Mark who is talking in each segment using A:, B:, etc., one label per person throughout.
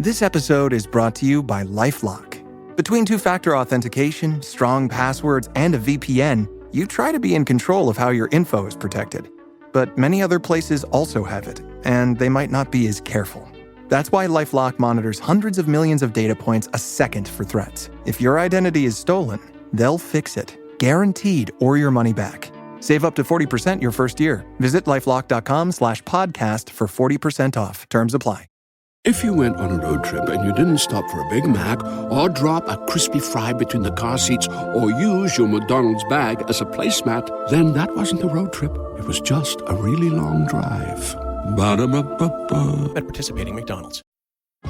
A: This episode is brought to you by LifeLock. Between two-factor authentication, strong passwords, and a VPN, you try to be in control of how your info is protected. But many other places also have it, and they might not be as careful. That's why LifeLock monitors hundreds of millions of data points a second for threats. If your identity is stolen, they'll fix it, guaranteed, or your money back. Save up to 40% your first year. Visit LifeLock.com/podcast for 40% off. Terms apply.
B: If you went on a road trip and you didn't stop for a Big Mac or drop a crispy fry between the car seats or use your McDonald's bag as a placemat, then that wasn't a road trip. It was just a really long drive. Ba-da-ba-ba-ba.
C: At participating McDonald's.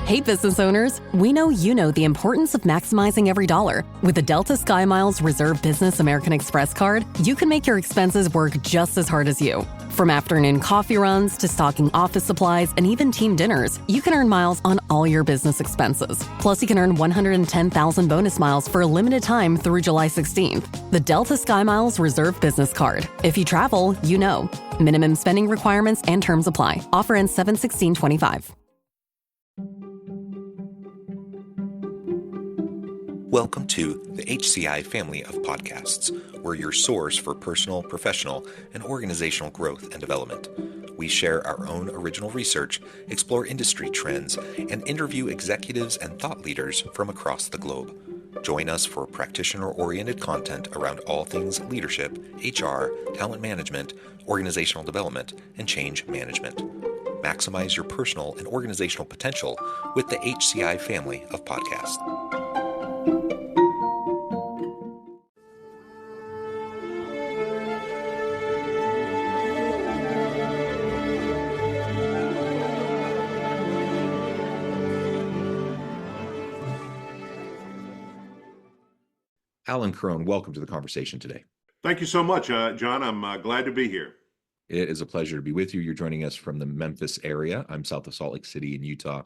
D: Hey, business owners, we know you know the importance of maximizing every dollar. With the Delta SkyMiles Reserve Business American Express card, you can make your expenses work just as hard as you. From afternoon coffee runs to stocking office supplies and even team dinners, you can earn miles on all your business expenses. Plus, you can earn 110,000 bonus miles for a limited time through July 16th. The Delta SkyMiles Reserve Business Card. If you travel, you know. Minimum spending requirements and terms apply. Offer ends 7/16/25.
E: Welcome to the HCI family of podcasts. We're your source for personal, professional, and organizational growth and development. We share our own original research, explore industry trends, and interview executives and thought leaders from across the globe. Join us for practitioner-oriented content around all things leadership, HR, talent management, organizational development, and change management. Maximize your personal and organizational potential with the HCI family of podcasts. Alan Crone, welcome to the conversation today.
F: Thank you so much, John. I'm glad to be here.
E: It is a pleasure to be with you. You're joining us from the Memphis area. I'm south of Salt Lake City in Utah.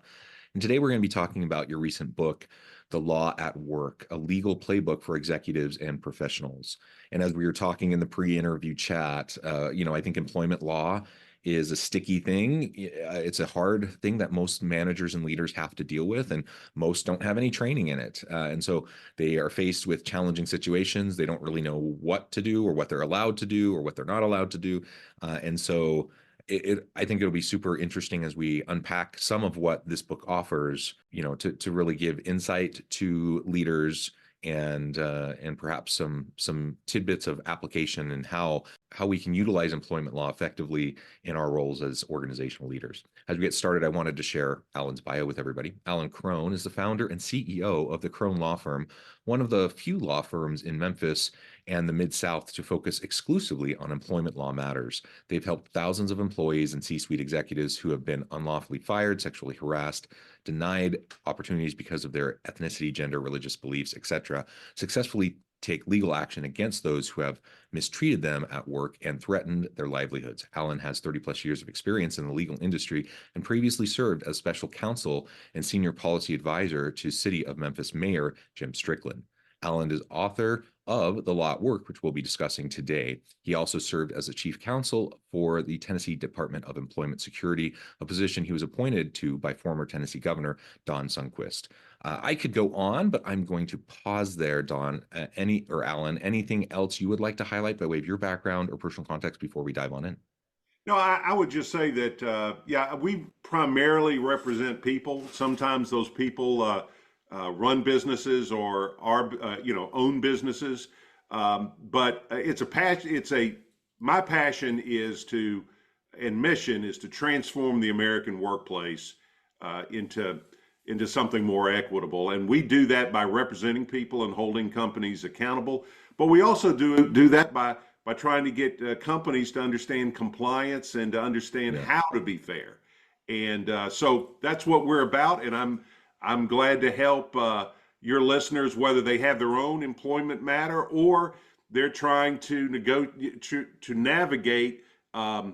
E: And today we're going to be talking about your recent book, The Law at Work, a legal playbook for executives and professionals. And as we were talking in the pre-interview chat, I think employment law is a sticky thing. It's a hard thing that most managers and leaders have to deal with, and most don't have any training in it. And so they are faced with challenging situations. They don't really know what to do or what they're allowed to do or what they're not allowed to do. And so I think it'll be super interesting as we unpack some of what this book offers, to really give insight to leaders and perhaps some tidbits of application and how we can utilize employment law effectively in our roles as organizational leaders. As we get started, I wanted to share Alan's bio with everybody. Alan Crone is the founder and CEO of the Crone Law Firm, one of the few law firms in Memphis and the Mid-South to focus exclusively on employment law matters. They've helped thousands of employees and C-suite executives who have been unlawfully fired, sexually harassed, denied opportunities because of their ethnicity, gender, religious beliefs, etc., successfully take legal action against those who have mistreated them at work and threatened their livelihoods. Alan has 30 plus years of experience in the legal industry and previously served as special counsel and senior policy advisor to City of Memphis Mayor Jim Strickland. Alan is author of The Law at Work, which we'll be discussing today. He also served as a chief counsel for the Tennessee Department of Employment Security, a position he was appointed to by former Tennessee Governor Don Sundquist. I could go on, but I'm going to pause there, Don. Alan, anything else you would like to highlight by way of your background or personal context before we dive on in?
F: No, I would just say that, we primarily represent people. Sometimes those people run businesses or are, own businesses. But it's a passion. My passion is and mission is to transform the American workplace into something more equitable. And we do that by representing people and holding companies accountable. But we also do that by trying to get companies to understand compliance and to understand how to be fair. And so that's what we're about. And I'm glad to help your listeners, whether they have their own employment matter or they're trying to navigate a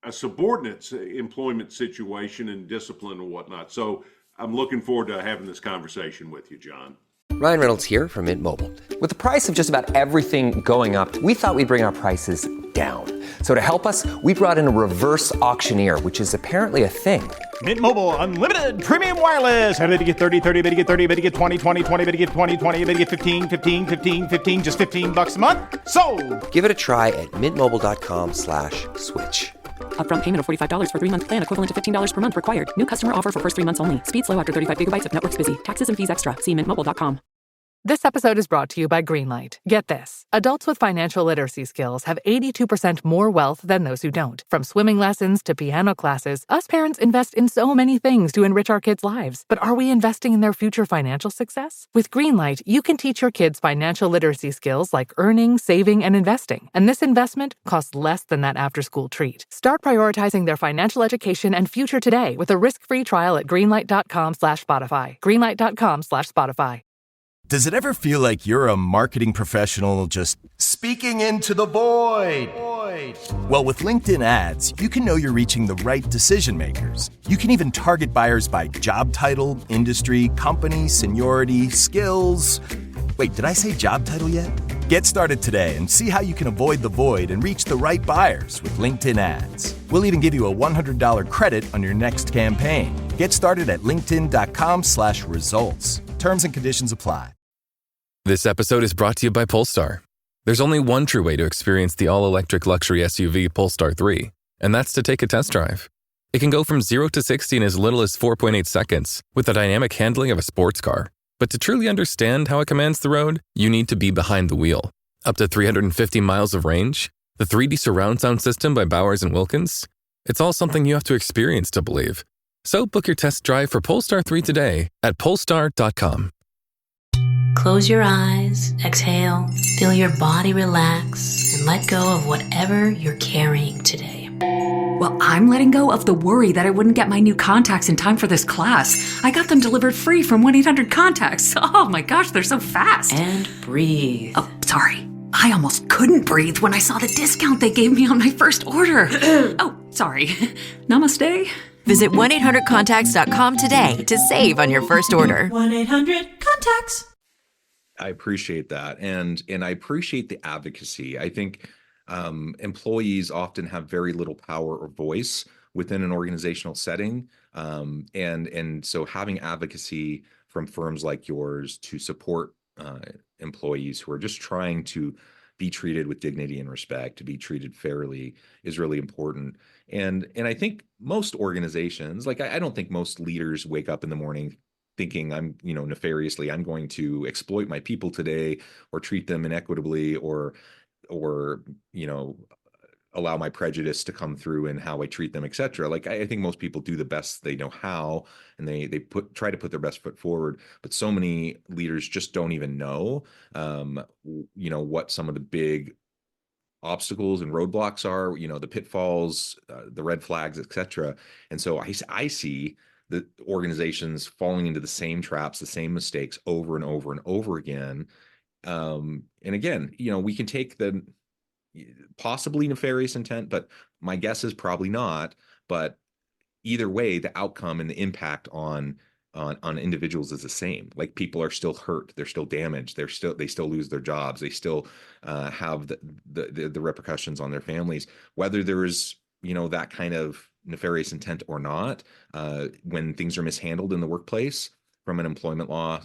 F: subordinate's employment situation and discipline and whatnot. So I'm looking forward to having this conversation with you, John.
G: Ryan Reynolds here from Mint Mobile. With the price of just about everything going up, we thought we'd bring our prices
C: down. So to help us, we brought in a reverse auctioneer, which is apparently a thing.
G: Mint Mobile Unlimited Premium Wireless. How to get 30, 30, bit to get 30, bit to get 20, 20, 20, bit to get 20, 20, bit to get 15, 15, 15, 15, just $15 a month? Sold!
C: Give it a try at mintmobile.com/switch.
D: Upfront payment of $45 for 3-month plan, equivalent to $15 per month required. New customer offer for first 3 months only. Speed slow after 35 gigabytes if network's busy. Taxes and fees extra. See mintmobile.com.
H: This episode is brought to you by Greenlight. Get this. Adults with financial literacy skills have 82% more wealth than those who don't. From swimming lessons to piano classes, us parents invest in so many things to enrich our kids' lives. But are we investing in their future financial success? With Greenlight, you can teach your kids financial literacy skills like earning, saving, and investing. And this investment costs less than that after-school treat. Start prioritizing their financial education and future today with a risk-free trial at greenlight.com/Spotify. Greenlight.com/Spotify.
I: Does it ever feel like you're a marketing professional just speaking into the void? Well, with LinkedIn ads, you can know you're reaching the right decision makers. You can even target buyers by job title, industry, company, seniority, skills. Wait, did I say job title yet? Get started today and see how you can avoid the void and reach the right buyers with LinkedIn ads. We'll even give you a $100 credit on your next campaign. Get started at linkedin.com/results. Terms and conditions apply.
J: This episode is brought to you by Polestar. There's only one true way to experience the all-electric luxury SUV Polestar 3, and that's to take a test drive. It can go from 0 to 60 in as little as 4.8 seconds with the dynamic handling of a sports car. But to truly understand how it commands the road, you need to be behind the wheel. Up to 350 miles of range, the 3D surround sound system by Bowers & Wilkins. It's all something you have to experience to believe. So book your test drive for Polestar 3 today at polestar.com.
K: Close your eyes, exhale, feel your body relax, and let go of whatever you're carrying today.
L: Well, I'm letting go of the worry that I wouldn't get my new contacts in time for this class. I got them delivered free from 1-800-CONTACTS. Oh my gosh, they're so fast.
K: And breathe.
L: Oh, sorry. I almost couldn't breathe when I saw the discount they gave me on my first order. Oh, sorry. Namaste.
M: Visit 1-800-CONTACTS.com today to save on your first order.
K: 1-800-CONTACTS.
E: I appreciate that. And I appreciate the advocacy. I think employees often have very little power or voice within an organizational setting. And so having advocacy from firms like yours to support employees who are just trying to be treated with dignity and respect, to be treated fairly, is really important. And I think most organizations, like I don't think most leaders wake up in the morning thinking I'm, nefariously, I'm going to exploit my people today or treat them inequitably or allow my prejudice to come through in how I treat them, et cetera. Like I think most people do the best they know how, and they try to put their best foot forward. But so many leaders just don't even know, what some of the big obstacles and roadblocks are, the pitfalls, the red flags, et cetera. And so I see the organizations falling into the same traps, the same mistakes over and over and over again. And again, we can take the possibly nefarious intent, but my guess is probably not. But either way, the outcome and the impact on individuals is the same. Like people are still hurt, they're still damaged, they still lose their jobs, they still have the repercussions on their families, whether there is that kind of nefarious intent or not. When things are mishandled in the workplace from an employment law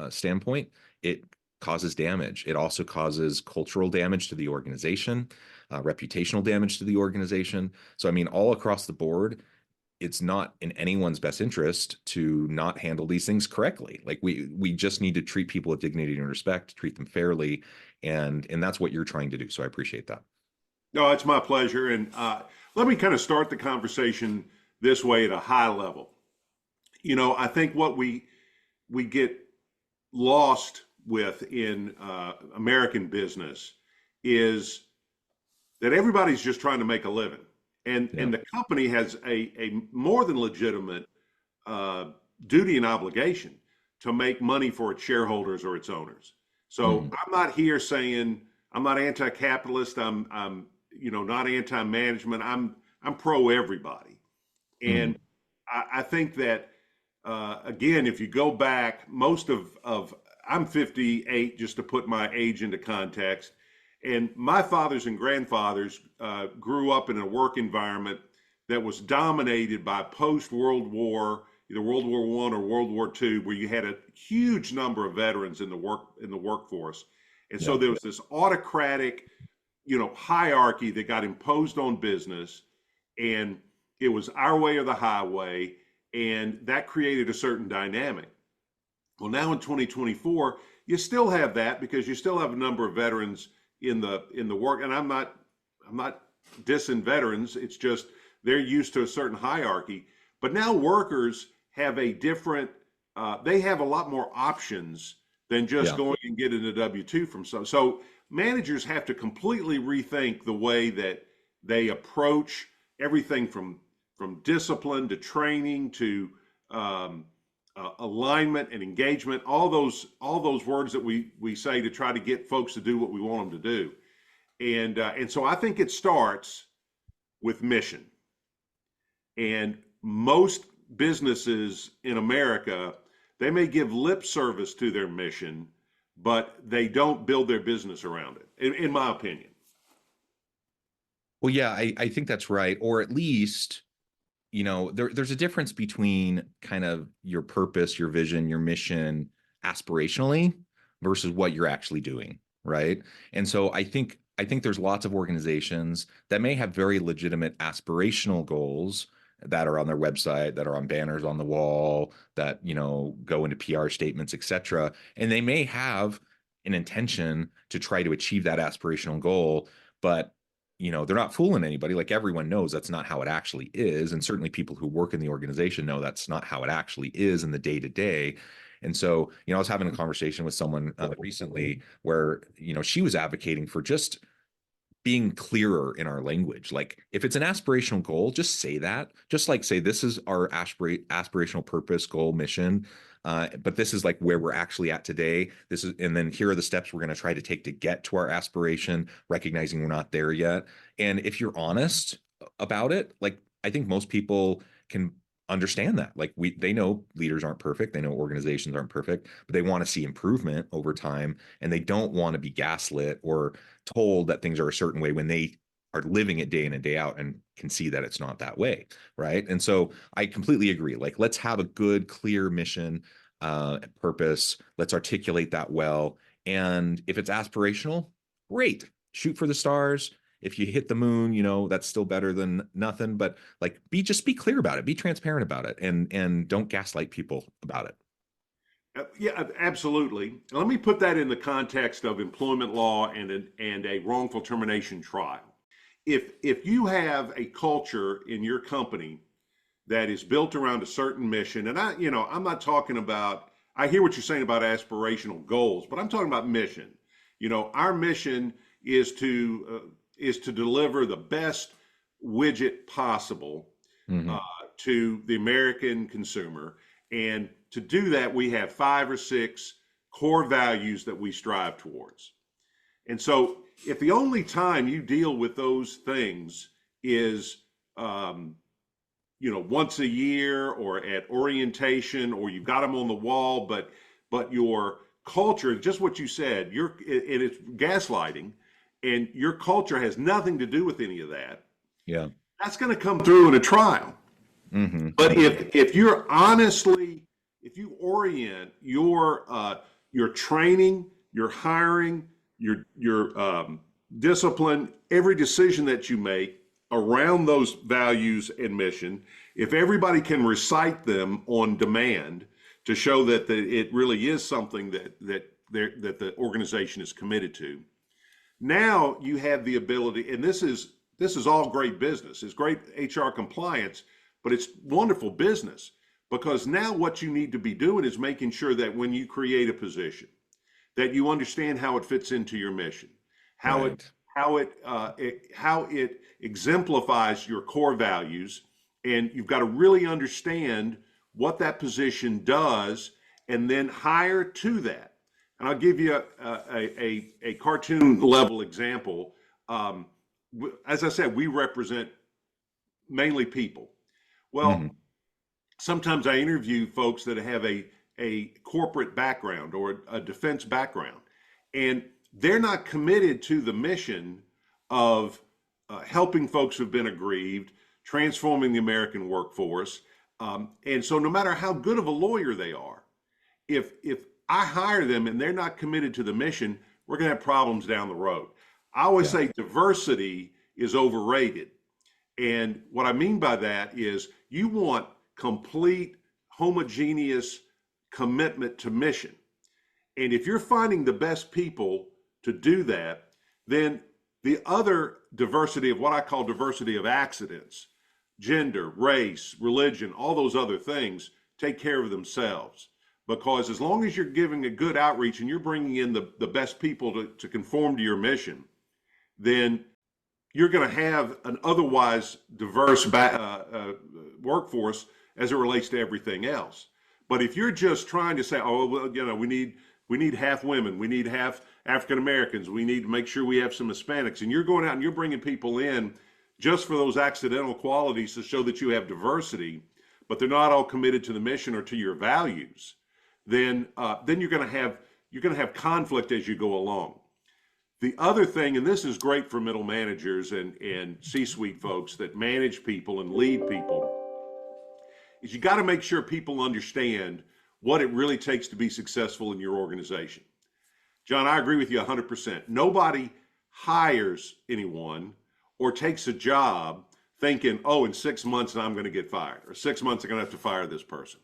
E: standpoint, it causes damage. It also causes cultural damage to the organization, reputational damage to the organization. So I mean, all across the board, it's not in anyone's best interest to not handle these things correctly. Like we just need to treat people with dignity and respect, treat them fairly, and that's what you're trying to do. So I appreciate that.
F: No, it's my pleasure. And let me kind of start the conversation this way at a high level. I think what we get lost with in American business is that everybody's just trying to make a living. And the company has a more than legitimate duty and obligation to make money for its shareholders or its owners. So I'm not here saying I'm not anti-capitalist. I'm not anti-management. I'm pro everybody. And I think that again, if you go back, most of I'm 58, just to put my age into context. And my fathers and grandfathers grew up in a work environment that was dominated by post-World War, either World War I or World War II, where you had a huge number of veterans in the workforce. And so there was this autocratic, hierarchy that got imposed on business, and it was our way or the highway, and that created a certain dynamic. Well, now in 2024, you still have that because you still have a number of veterans in the work, and I'm not dissing veterans. It's just they're used to a certain hierarchy. But now workers have a different. They have a lot more options than just going and getting a W-2 from some. So managers have to completely rethink the way that they approach everything from discipline to training to alignment and engagement, all those words that we say to try to get folks to do what we want them to do. And so I think it starts with mission. And most businesses in America, they may give lip service to their mission, but they don't build their business around it, in my opinion.
E: Well, yeah, I think that's right. Or at least, there's a difference between kind of your purpose, your vision, your mission aspirationally versus what you're actually doing, right? And so I think there's lots of organizations that may have very legitimate aspirational goals that are on their website, that are on banners on the wall, that, go into PR statements, et cetera. And they may have an intention to try to achieve that aspirational goal, but they're not fooling anybody. Like, everyone knows that's not how it actually is. And certainly people who work in the organization know that's not how it actually is in the day to day. And so, I was having a conversation with someone recently where, she was advocating for just being clearer in our language. Like, if it's an aspirational goal, just say that. Just like say, this is our aspirational purpose, goal, mission. But this is like where we're actually at today. And then here are the steps we're going to try to take to get to our aspiration, recognizing we're not there yet. And if you're honest about it, like, I think most people can understand that. Like, they know leaders aren't perfect. They know organizations aren't perfect, but they want to see improvement over time. And they don't want to be gaslit or told that things are a certain way when they are living it day in and day out and can see that it's not that way, right? And so I completely agree. Like, let's have a good, clear mission, purpose. Let's articulate that well. And if it's aspirational, great, shoot for the stars. If you hit the moon, that's still better than nothing. But like, just be clear about it, be transparent about it, and don't gaslight people about it.
F: Yeah, absolutely. Let me put that in the context of employment law and a wrongful termination trial. If you have a culture in your company that is built around a certain mission, and I'm not talking about, I hear what you're saying about aspirational goals, but I'm talking about mission. Our mission is to deliver the best widget possible to the American consumer. And to do that, we have 5 or 6 core values that we strive towards. And so if the only time you deal with those things is, once a year or at orientation, or you've got them on the wall, but your culture, just what you said, it's gaslighting, and your culture has nothing to do with any of that.
E: Yeah,
F: that's going to come through in a trial. But if you're if you orient your training, your hiring, your discipline, every decision that you make around those values and mission, if everybody can recite them on demand to show that it really is something that the organization is committed to, now you have the ability, and this is all great business. It's great HR compliance, but it's wonderful business, because now what you need to be doing is making sure that when you create a position, that you understand how it fits into your mission, how it exemplifies your core values, and you've got to really understand what that position does, and then hire to that. And I'll give you a cartoon level example. As I said, we represent mainly people. Well, sometimes I interview folks that have a corporate background or a defense background, and they're not committed to the mission of helping folks who've been aggrieved, transforming the American workforce. And so no matter how good of a lawyer they are, if I hire them and they're not committed to the mission, we're going to have problems down the road. I always say diversity is overrated. And what I mean by that is you want complete, homogeneous commitment to mission. And if you're finding the best people to do that, then the other diversity of what I call diversity of accidents, gender, race, religion, all those other things take care of themselves. Because as long as you're giving a good outreach and you're bringing in the best people to conform to your mission, then you're going to have an otherwise diverse workforce as it relates to everything else. But if you're just trying to say, oh, well, you know, we need half women, we need half African Americans, we need to make sure we have some Hispanics, and you're going out and you're bringing people in just for those accidental qualities to show that you have diversity, but they're not all committed to the mission or to your values, then you're going to have conflict as you go along. The other thing, and this is great for middle managers and C-suite folks that manage people and lead people, is you got to make sure people understand what it really takes to be successful in your organization. John, I agree with you 100%. Nobody hires anyone or takes a job thinking, oh, in 6 months I'm going to get fired, or 6 months I'm going to have to fire this person.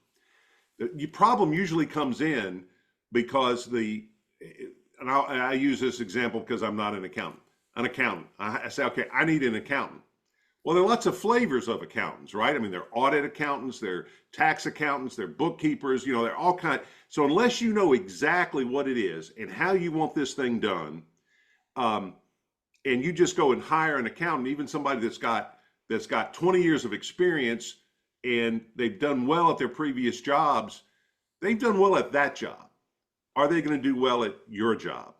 F: The problem usually comes in because and I use this example because I'm not an accountant. I say, okay, I need an accountant. Well, there are lots of flavors of accountants, right? I mean, they're audit accountants, they're tax accountants, they're bookkeepers, you know, they're all kind. So unless you know exactly what it is and how you want this thing done, and you just go and hire an accountant, even somebody that's got 20 years of experience and they've done well at their previous jobs, they've done well at that job. Are they going to do well at your job?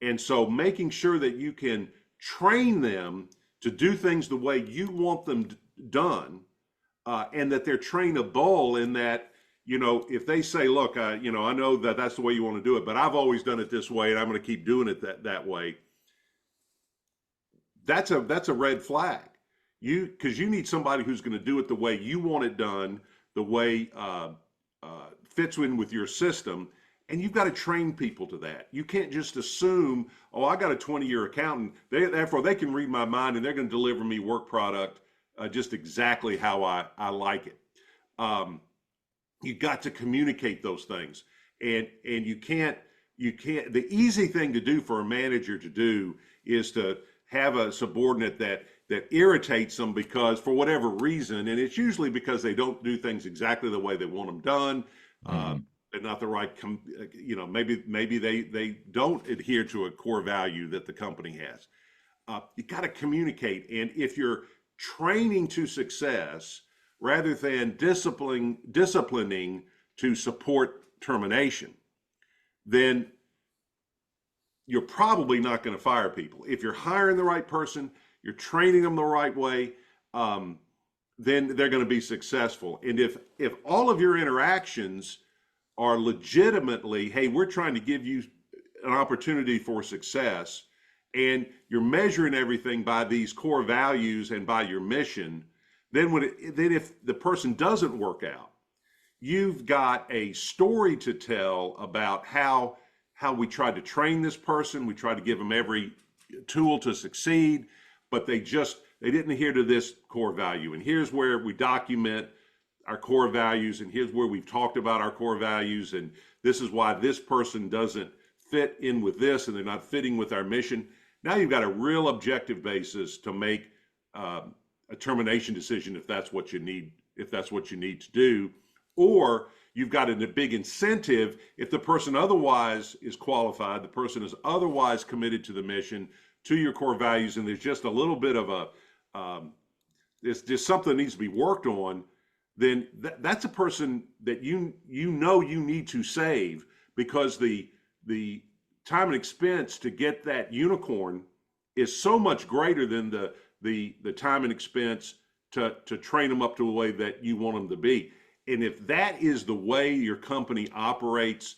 F: And so making sure that you can train them to do things the way you want them done, and that they're trainable in that, you know, if they say, look, you know, I know that that's the way you want to do it, but I've always done it this way and I'm going to keep doing it that way. That's a red flag. Because you need somebody who's going to do it the way you want it done, the way fits in with your system. And you've got to train people to that. You can't just assume, oh, I got a 20-year accountant, therefore they can read my mind and they're going to deliver me work product just exactly how I like it. You got to communicate those things. And you can't, the easy thing to do for a manager to do is to have a subordinate that irritates them because for whatever reason, and it's usually because they don't do things exactly the way they want them done. They're not the right, you know, maybe they don't adhere to a core value that the company has. You got to communicate. And if you're training to success rather than disciplining to support termination, then you're probably not going to fire people. If you're hiring the right person, you're training them the right way, then they're going to be successful. And if all of your interactions are legitimately, hey, we're trying to give you an opportunity for success, and you're measuring everything by these core values and by your mission, then if the person doesn't work out, you've got a story to tell about how we tried to train this person, we tried to give them every tool to succeed, but they didn't adhere to this core value. And here's where we document our core values, and here's where we've talked about our core values, and this is why this person doesn't fit in with this, and they're not fitting with our mission. Now you've got a real objective basis to make a termination decision if that's what you need to do, or you've got a big incentive if the person otherwise is qualified, the person is otherwise committed to the mission, to your core values, and there's just a little bit of there's something that needs to be worked on, then that's a person that you need to save, because the time and expense to get that unicorn is so much greater than the time and expense to train them up to the way that you want them to be. And if that is the way your company operates,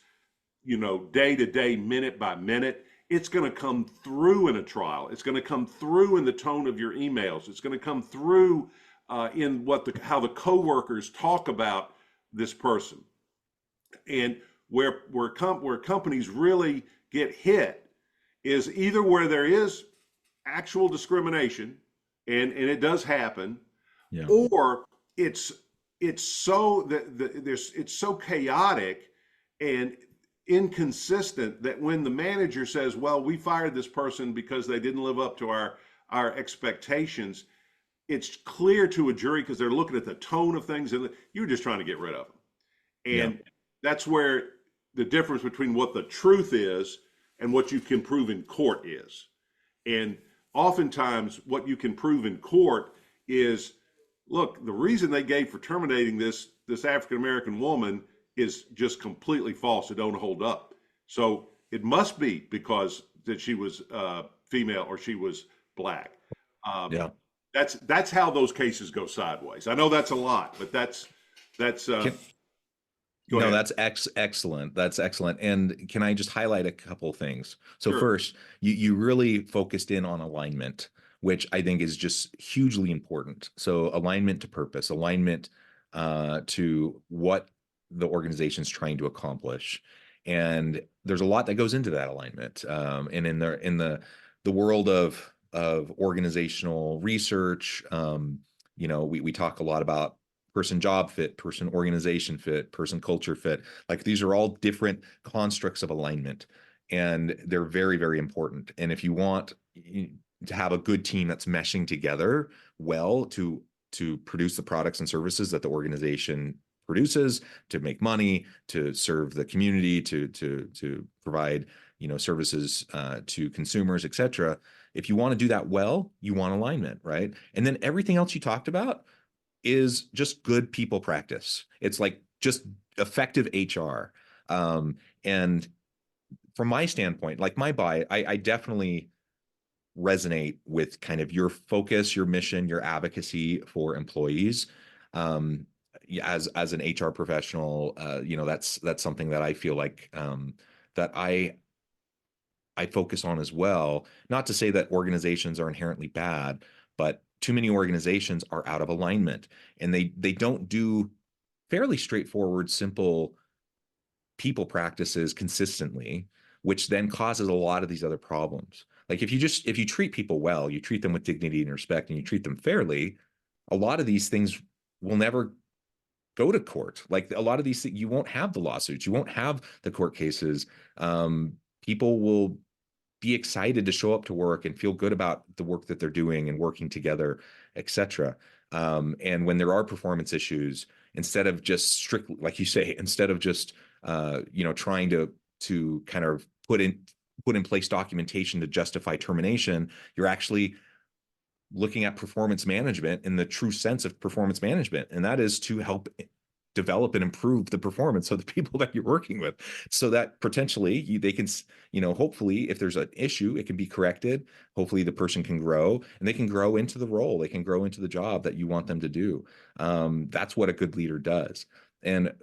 F: you know, day to day, minute by minute, it's going to come through in a trial. It's going to come through in the tone of your emails. It's going to come through in how the coworkers talk about this person. And where companies really get hit is either where there is actual discrimination, and it does happen,
E: Yeah.
F: or it's so it's so chaotic and inconsistent that when the manager says, well, we fired this person because they didn't live up to our expectations, it's clear to a jury because they're looking at the tone of things and you're just trying to get rid of them. And that's where the difference between what the truth is and what you can prove in court is. And oftentimes what you can prove in court is, look, the reason they gave for terminating this African-American woman is just completely false. It don't hold up. So it must be because that she was female or she was black. That's how those cases go sideways. I know that's a lot, but that's
E: no, that's excellent. That's excellent. And can I just highlight a couple things? So
F: Sure.
E: First, you really focused in on alignment, which I think is just hugely important. So alignment to purpose, alignment to what the organization's trying to accomplish. And there's a lot that goes into that alignment. And in the world of organizational research, we talk a lot about person job fit, person organization fit, person culture fit. Like these are all different constructs of alignment, and they're very, very important. And if you want to have a good team that's meshing together well to produce the products and services that the organization produces, to make money, to serve the community, to provide services to consumers, et cetera. If you want to do that well, you want alignment, right? And then everything else you talked about is just good people practice. It's like just effective HR. And from my standpoint, like my buy, I definitely resonate with kind of your focus, your mission, your advocacy for employees. As an HR professional, that's something that I feel like that I focus on as well. Not to say that organizations are inherently bad, but too many organizations are out of alignment, and they don't do fairly straightforward, simple people practices consistently, which then causes a lot of these other problems. Like if you treat people well, you treat them with dignity and respect, and you treat them fairly, a lot of these things will never go to court. Like a lot of these things, you won't have the lawsuits, you won't have the court cases. People will be excited to show up to work and feel good about the work that they're doing and working together, et cetera. And when there are performance issues, instead of just strictly, like you say, instead of just trying to kind of put in place documentation to justify termination, you're actually looking at performance management in the true sense of performance management, and that is to help develop and improve the performance of the people that you're working with, so that potentially they can, hopefully if there's an issue, it can be corrected. Hopefully the person can grow and they can grow into the role. They can grow into the job that you want them to do. That's what a good leader does. And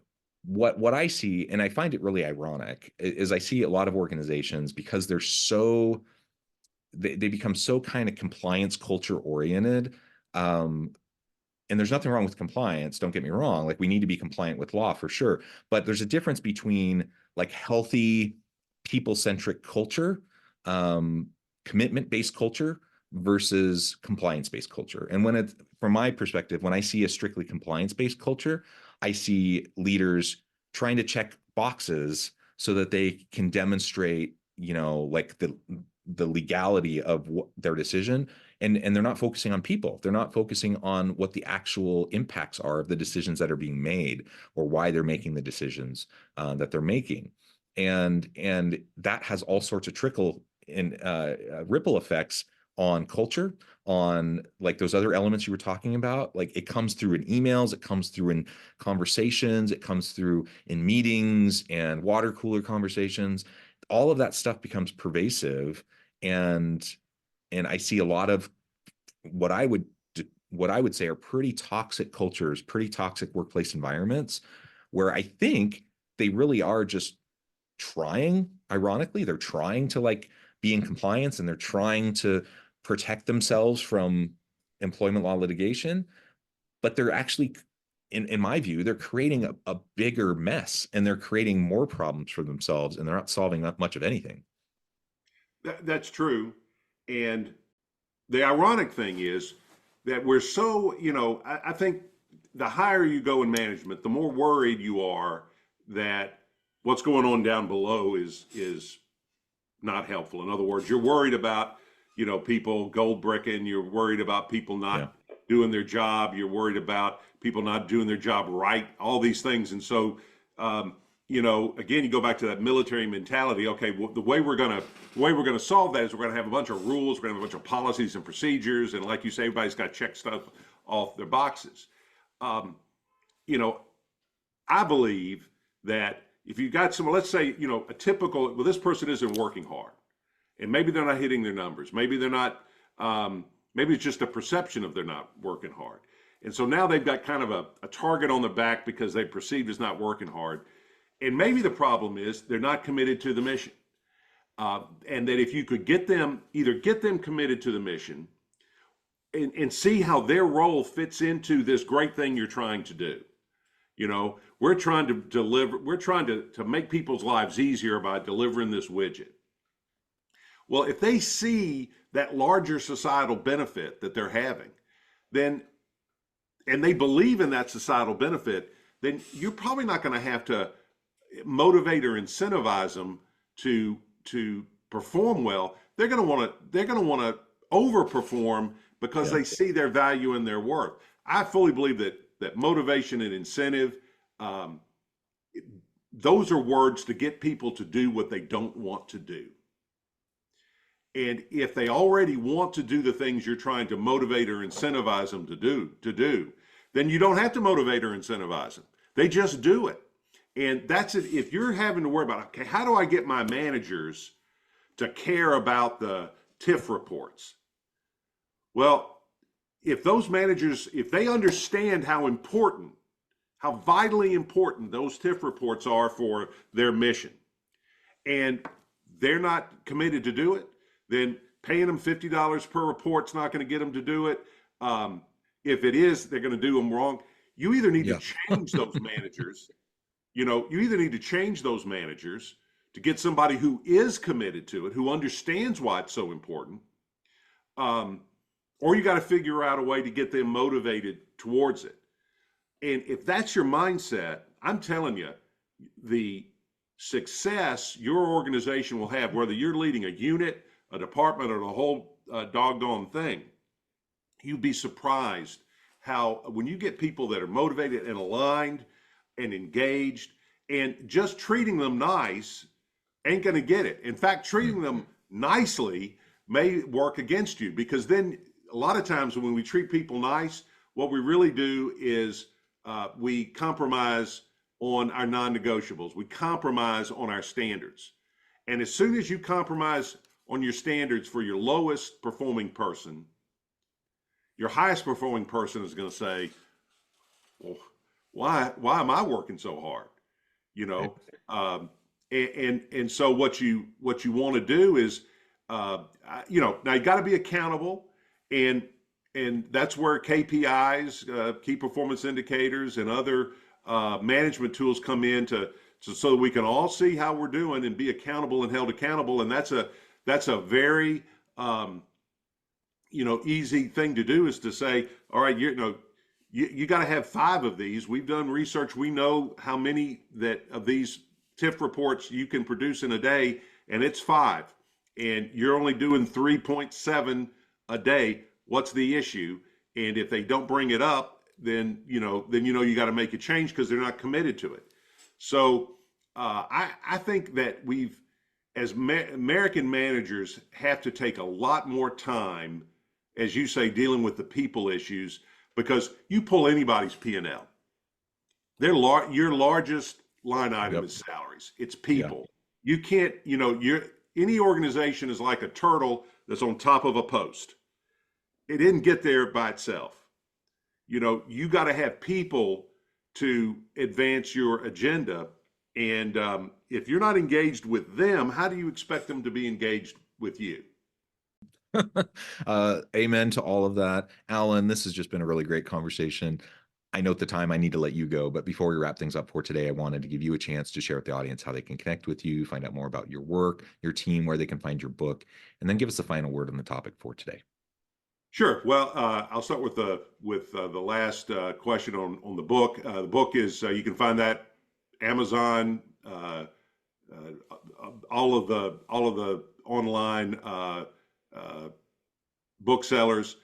E: what I see, and I find it really ironic, is I see a lot of organizations, because they're they become so kind of compliance culture oriented. And there's nothing wrong with compliance, don't get me wrong. Like we need to be compliant with law for sure. But there's a difference between like healthy people-centric culture, commitment-based culture versus compliance-based culture. And from my perspective, when I see a strictly compliance-based culture, I see leaders trying to check boxes so that they can demonstrate, like the legality of their decision. And they're not focusing on people. They're not focusing on what the actual impacts are of the decisions that are being made, or why they're making the decisions that they're making. And that has all sorts of trickle and ripple effects on culture, on like those other elements you were talking about. Like it comes through in emails, it comes through in conversations, it comes through in meetings and water cooler conversations. All of that stuff becomes pervasive, and I see a lot of what I would say are pretty toxic cultures, pretty toxic workplace environments, where I think they really are just trying, ironically, they're trying to like be in compliance and they're trying to protect themselves from employment law litigation, but they're actually, in my view, they're creating a bigger mess, and they're creating more problems for themselves, and they're not solving that much of anything.
F: That's true. And the ironic thing is that we're so, I think the higher you go in management, the more worried you are that what's going on down below is not helpful. In other words, you're worried about, people gold bricking, you're worried about people not doing their job, you're worried about people not doing their job right, all these things. And so, again, you go back to that military mentality. Okay, well, the way we're gonna solve that is we're gonna have a bunch of rules, we're gonna have a bunch of policies and procedures, and like you say, everybody's got to check stuff off their boxes. I believe that if you got someone, let's say, a typical, well, this person isn't working hard, and maybe they're not hitting their numbers, maybe they're not, maybe it's just a perception of they're not working hard, and so now they've got kind of a target on their back because they perceived as not working hard. And maybe the problem is they're not committed to the mission. And that if you could get them committed to the mission and see how their role fits into this great thing you're trying to do. We're trying to deliver, we're trying to make people's lives easier by delivering this widget. Well, if they see that larger societal benefit that they're having, then, and they believe in that societal benefit, then you're probably not going to have to motivate or incentivize them to perform well. They're going to want to overperform because they see their value and their worth. I fully believe that motivation and incentive, those are words to get people to do what they don't want to do. And if they already want to do the things you're trying to motivate or incentivize them to do, then you don't have to motivate or incentivize them. They just do it. And that's it. If you're having to worry about, okay, how do I get my managers to care about the TIF reports? Well, if those managers, if they understand how vitally important those TIF reports are for their mission, and they're not committed to do it, then paying them $50 per report's not going to get them to do it. If it is, they're going to do them wrong. You either need to change those managers. You either need to change those managers to get somebody who is committed to it, who understands why it's so important, or you got to figure out a way to get them motivated towards it. And if that's your mindset, I'm telling you, the success your organization will have, whether you're leading a unit, a department, or the whole doggone thing, you'd be surprised how when you get people that are motivated and aligned and engaged, and just treating them nice ain't going to get it. In fact, treating them nicely may work against you, because then a lot of times when we treat people nice, what we really do is we compromise on our non-negotiables. We compromise on our standards. And as soon as you compromise on your standards for your lowest performing person, your highest performing person is going to say, well, why am I working so hard? And so what you want to do is, now you got to be accountable, and that's where KPIs, key performance indicators, and other management tools come in so that we can all see how we're doing and be accountable and held accountable. And that's a very easy thing to do, is to say, all right, you got to have 5 of these. We've done research. We know how many of these TIF reports you can produce in a day, and it's 5. And you're only doing 3.7 a day. What's the issue? And if they don't bring it up, then you got to make a change because they're not committed to it. So I think that we've, as American managers, have to take a lot more time, as you say, dealing with the people issues. Because you pull anybody's P&L, your largest line item is salaries. It's people. You can't, any organization is like a turtle that's on top of a post. It didn't get there by itself. You got to have people to advance your agenda. And if you're not engaged with them, how do you expect them to be engaged with you.
E: Amen to all of that. Alan, this has just been a really great conversation. I note the time, I need to let you go, but before we wrap things up for today, I wanted to give you a chance to share with the audience how they can connect with you, find out more about your work, your team, where they can find your book, and then give us the final word on the topic for today.
F: Sure. Well, I'll start with the last question on the book. The book is you can find that Amazon, all of the online booksellers.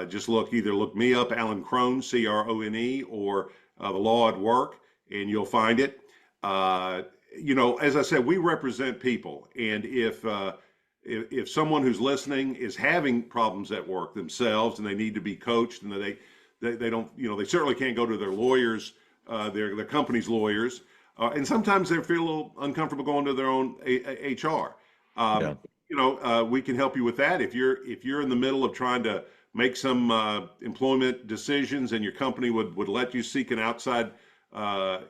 F: Just either look me up, Alan Crone, Crone, or The Law at Work, and you'll find it. As I said, we represent people, and if someone who's listening is having problems at work themselves and they need to be coached, and they don't, they certainly can't go to their lawyers, their company's lawyers, and sometimes they feel a little uncomfortable going to their own HR. We can help you with that. If you're in the middle of trying to make some employment decisions and your company would let you seek an outside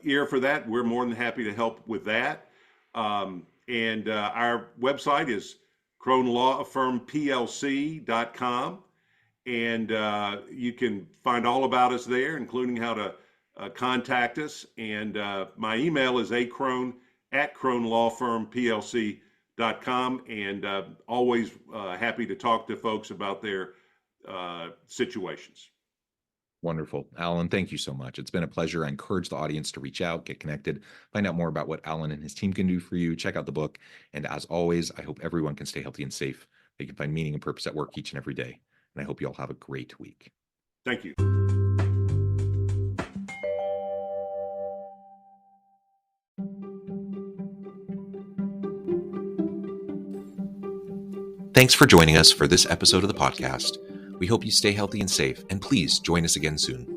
F: ear for that, we're more than happy to help with that. And our website is CroneLawFirmPLC.com, and you can find all about us there, including how to contact us. And my email is acrone@CroneLawFirmPLC.com, and always happy to talk to folks about their situations.
E: Wonderful. Alan, thank you so much. It's been a pleasure. I encourage the audience to reach out, get connected, find out more about what Alan and his team can do for you. Check out the book. And as always, I hope everyone can stay healthy and safe. They can find meaning and purpose at work each and every day. And I hope you all have a great week.
F: Thank you.
E: Thanks for joining us for this episode of the podcast. We hope you stay healthy and safe, and please join us again soon.